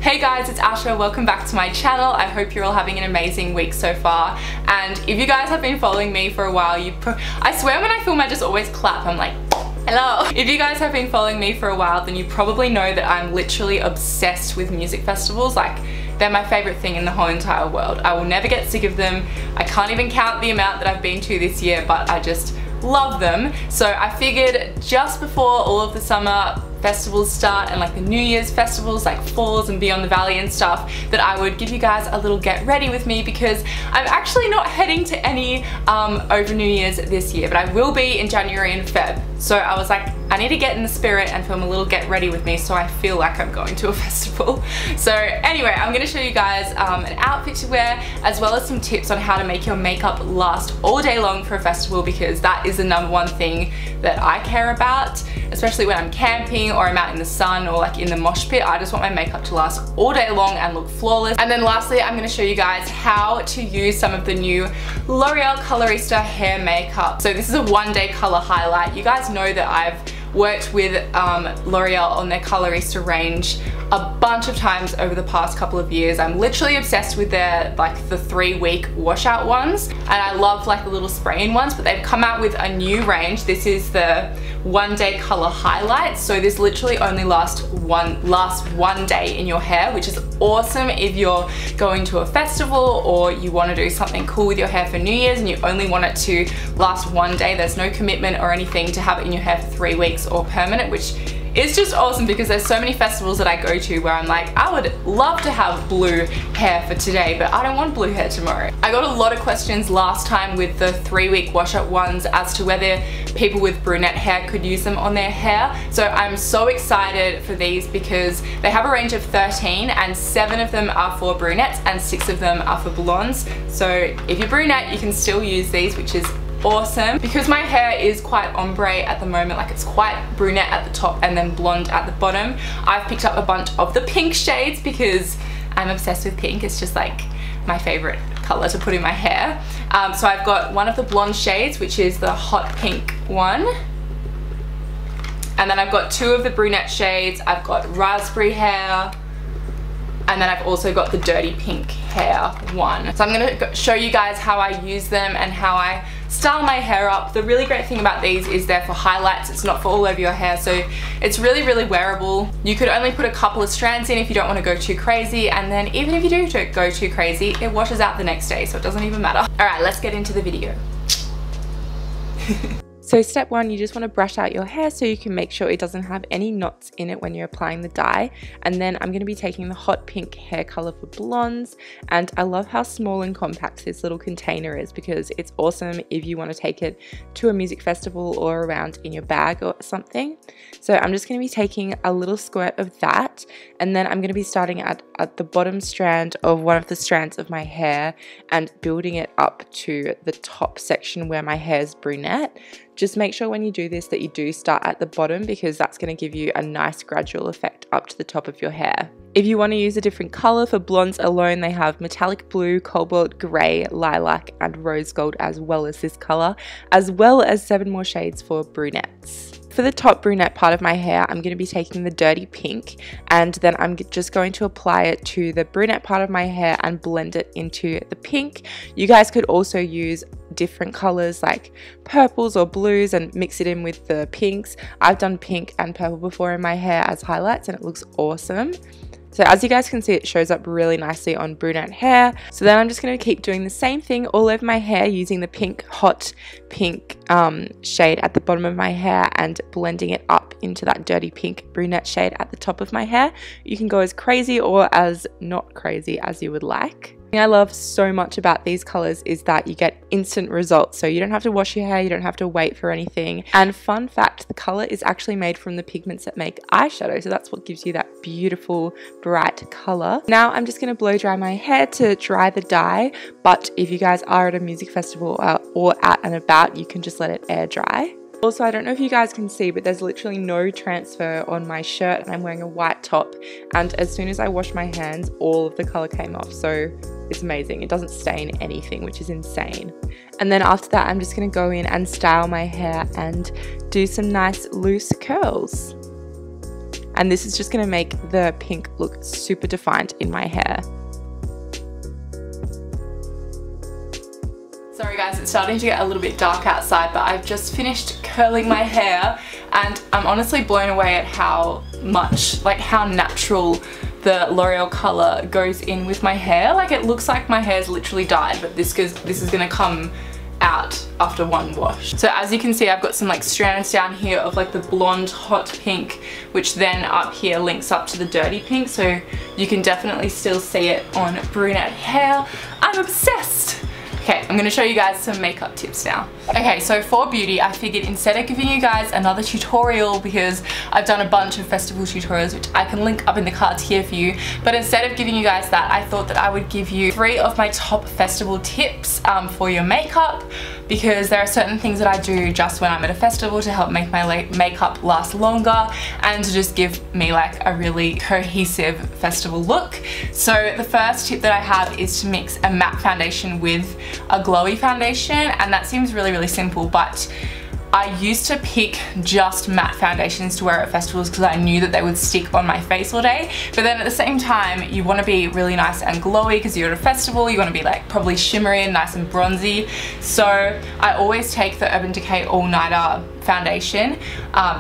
Hey guys, it's Asha. Welcome back to my channel. I hope you're all having an amazing week so far. And if you guys have been following me for a while, I swear when I film I just always clap. I'm like, hello. If you guys have been following me for a while, then you probably know that I'm literally obsessed with music festivals. Like, they're my favorite thing in the whole entire world. I will never get sick of them. I can't even count the amount that I've been to this year, but I just love them. So I figured just before all of the summer festivals start and like the New Year's festivals like Falls and Beyond the Valley and stuff, that I would give you guys a little get ready with me, because I'm actually not heading to any over New Year's this year, but I will be in January and Feb. So I was like, I need to get in the spirit and film a little get ready with me so I feel like I'm going to a festival. So anyway, I'm going to show you guys an outfit to wear, as well as some tips on how to make your makeup last all day long for a festival, because that is the #1 thing that I care about, especially when I'm camping or I'm out in the sun or like in the mosh pit. I just want my makeup to last all day long and look flawless. And then lastly, I'm going to show you guys how to use some of the new L'Oreal Colorista hair makeup. So this is a one-day color highlight. You guys know that I've worked with L'Oreal on their Colorista range a bunch of times over the past couple of years. I'm literally obsessed with their like the 3-week washout ones, and I love like the little spray-in ones, but they've come out with a new range. This is the one-day color highlights. So this literally only lasts one day in your hair, which is awesome if you're going to a festival or you want to do something cool with your hair for New Year's and you only want it to last one day. There's no commitment or anything to have it in your hair for 3 weeks or permanent, which is just awesome, because there's so many festivals that I go to where I'm like, I would love to have blue hair for today, but I don't want blue hair tomorrow. I got a lot of questions last time with the 3-week washout ones as to whether people with brunette hair could use them on their hair. So I'm so excited for these, because they have a range of 13 and 7 of them are for brunettes and 6 of them are for blondes. So if you're brunette, you can still use these, which is awesome. Because my hair is quite ombre at the moment, like it's quite brunette at the top and then blonde at the bottom, I've picked up a bunch of the pink shades because I'm obsessed with pink. It's just like my favorite color to put in my hair. So I've got one of the blonde shades, which is the hot pink one, and then I've got 2 of the brunette shades. I've got raspberry hair, and then I've also got the dirty pink hair one. So I'm gonna show you guys how I use them and how I style my hair up. The really great thing about these is they're for highlights. It's not for all over your hair, so it's really, really wearable. You could only put a couple of strands in if you don't want to go too crazy, and then even if you do go too crazy, it washes out the next day, so it doesn't even matter. All right, let's get into the video. So step 1, you just want to brush out your hair so you can make sure it doesn't have any knots in it when you're applying the dye. And then I'm going to be taking the hot pink hair color for blondes, and I love how small and compact this little container is, because it's awesome if you want to take it to a music festival or around in your bag or something. So I'm just going to be taking a little squirt of that, and then I'm going to be starting at the bottom strand of one of the strands of my hair and building it up to the top section where my hair is brunette. Just make sure when you do this that you do start at the bottom, because that's going to give you a nice gradual effect up to the top of your hair. If you want to use a different color for blondes alone, they have metallic blue, cobalt gray, lilac and rose gold, as well as this color, as well as 7 more shades for brunettes. For the top brunette part of my hair, I'm going to be taking the dirty pink, and then I'm just going to apply it to the brunette part of my hair and blend it into the pink. You guys could also use different colors like purples or blues and mix it in with the pinks. I've done pink and purple before in my hair as highlights, and it looks awesome. So as you guys can see, it shows up really nicely on brunette hair. So then I'm just going to keep doing the same thing all over my hair, using the pink, hot pink shade at the bottom of my hair and blending it up into that dirty pink brunette shade at the top of my hair. You can go as crazy or as not crazy as you would like. The thing I love so much about these colors is that you get instant results, so you don't have to wash your hair, you don't have to wait for anything. And fun fact, the color is actually made from the pigments that make eyeshadow, so that's what gives you that beautiful bright color. Now I'm just going to blow dry my hair to dry the dye, but if you guys are at a music festival or out and about, you can just let it air dry. Also, I don't know if you guys can see, but there's literally no transfer on my shirt, and I'm wearing a white top, and as soon as I washed my hands, all of the color came off, so it's amazing. It doesn't stain anything, which is insane. And then after that, I'm just going to go in and style my hair and do some nice loose curls. and this is just going to make the pink look super defined in my hair. Sorry guys, it's starting to get a little bit dark outside, but I've just finished curling my hair and I'm honestly blown away at how much, like how natural the L'Oreal color goes in with my hair. Like it looks like my hair's literally dyed, but this is gonna come out after one wash. So as you can see, I've got some like strands down here of like the blonde hot pink, which then up here links up to the dirty pink, so you can definitely still see it on brunette hair. I'm obsessed. Okay, I'm gonna show you guys some makeup tips now. Okay, so for beauty, I figured instead of giving you guys another tutorial, because I've done a bunch of festival tutorials, which I can link up in the cards here for you, but instead of giving you guys that, I thought that I would give you 3 of my top festival tips for your makeup, because there are certain things that I do just when I'm at a festival to help make my makeup last longer and to just give me like a really cohesive festival look. So the first tip that I have is to mix a matte foundation with a glowy foundation, and that seems really simple, but I used to pick just matte foundations to wear at festivals because I knew that they would stick on my face all day, but then at the same time you want to be really nice and glowy because you're at a festival, you want to be like probably shimmery and nice and bronzy. So I always take the Urban Decay All Nighter foundation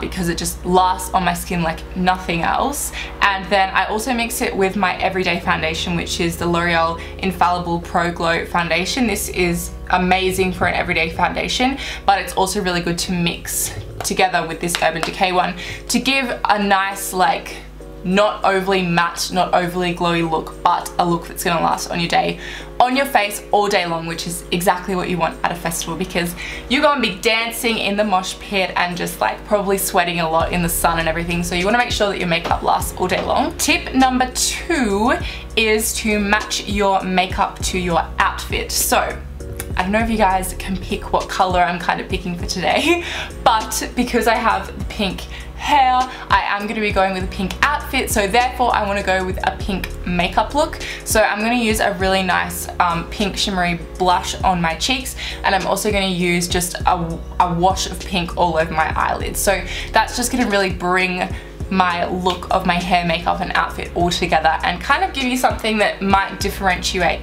because it just lasts on my skin like nothing else, and then I also mix it with my everyday foundation, which is the L'Oreal Infallible Pro Glow foundation. This is amazing for an everyday foundation, but it's also really good to mix together with this Urban Decay one to give a nice like not overly matte, not overly glowy look, but a look that's gonna last on your day, on your face all day long, which is exactly what you want at a festival, because you're gonna be dancing in the mosh pit and just like probably sweating a lot in the sun and everything, so you wanna make sure that your makeup lasts all day long. Tip number 2 is to match your makeup to your outfit. So I don't know if you guys can pick what color I'm kind of picking for today, but because I have the pink hair, I am going to be going with a pink outfit, so therefore I want to go with a pink makeup look. So I'm going to use a really nice pink shimmery blush on my cheeks, and I'm also going to use just a wash of pink all over my eyelids. So that's just going to really bring my look of my hair, makeup and outfit all together and kind of give you something that might differentiate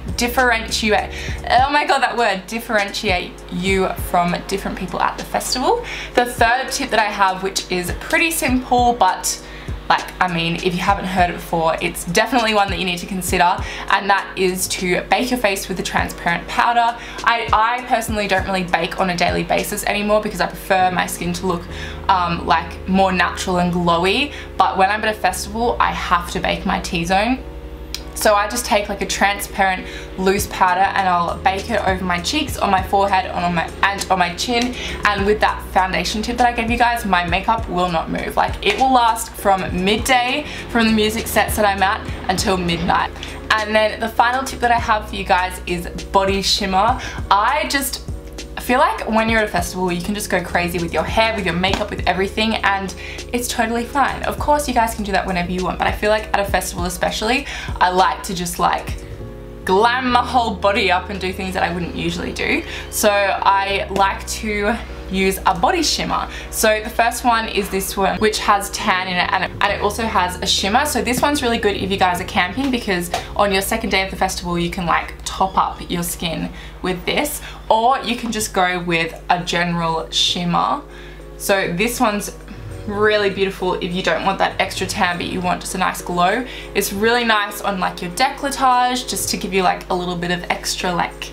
you from different people at the festival. The third tip that I have, which is pretty simple, but like, I mean, if you haven't heard it before, it's definitely one that you need to consider, and that is to bake your face with a transparent powder. I personally don't really bake on a daily basis anymore because I prefer my skin to look like more natural and glowy, but when I'm at a festival, I have to bake my T-zone. So I just take like a transparent loose powder and I'll bake it over my cheeks, on my forehead, and on my chin, and with that foundation tip that I gave you guys, my makeup will not move. Like, it will last from midday from the music sets that I'm at until midnight. And then the final tip that I have for you guys is body shimmer. I feel like when you're at a festival, you can just go crazy with your hair, with your makeup, with everything, and it's totally fine. Of course, you guys can do that whenever you want, but I feel like at a festival especially, I like to just like glam my whole body up and do things that I wouldn't usually do. So I like to use a body shimmer. So the first one is this one, which has tan in it, and it also has a shimmer. So this one's really good if you guys are camping, because on your second day of the festival you can like top up your skin with this, or you can just go with a general shimmer. So this one's really beautiful if you don't want that extra tan but you want just a nice glow. It's really nice on like your décolletage, just to give you like a little bit of extra like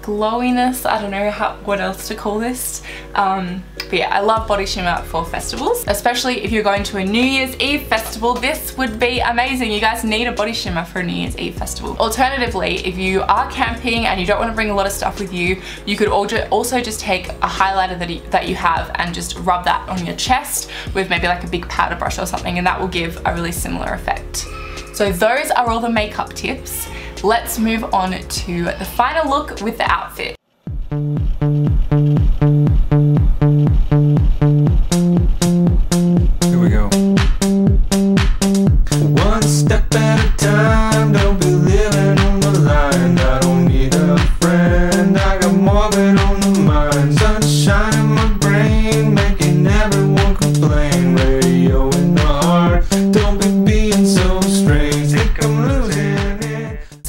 glowiness. I don't know what else to call this. But yeah, I love body shimmer for festivals, especially if you're going to a New Year's Eve festival. This would be amazing. You guys need a body shimmer for a New Year's Eve festival. Alternatively, if you are camping and you don't want to bring a lot of stuff with you, you could also just take a highlighter that you have and just rub that on your chest with maybe like a big powder brush or something, and that will give a really similar effect. So those are all the makeup tips. Let's move on to the final look with the outfit. Here we go. One step at a time, don't be living on the line. I don't need a friend, I got more than on the mind. Sunshine in my brain, making everyone complain. Radio in the heart, don't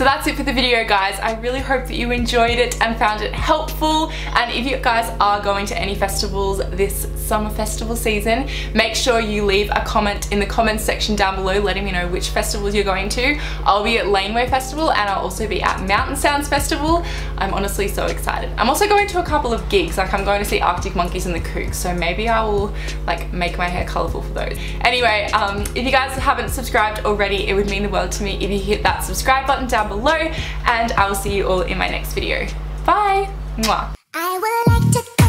So that's it for the video, guys. I really hope that you enjoyed it and found it helpful. And if you guys are going to any festivals this summer festival season, make sure you leave a comment in the comments section down below letting me know which festivals you're going to. I'll be at Laneway Festival and I'll also be at Mountain Sounds Festival. I'm honestly so excited. I'm also going to a couple of gigs, like I'm going to see Arctic Monkeys and the Kooks, so maybe I will like make my hair colourful for those. Anyway, if you guys haven't subscribed already, it would mean the world to me if you hit that subscribe button down below, and I will see you all in my next video. Bye! Mwah. I would like to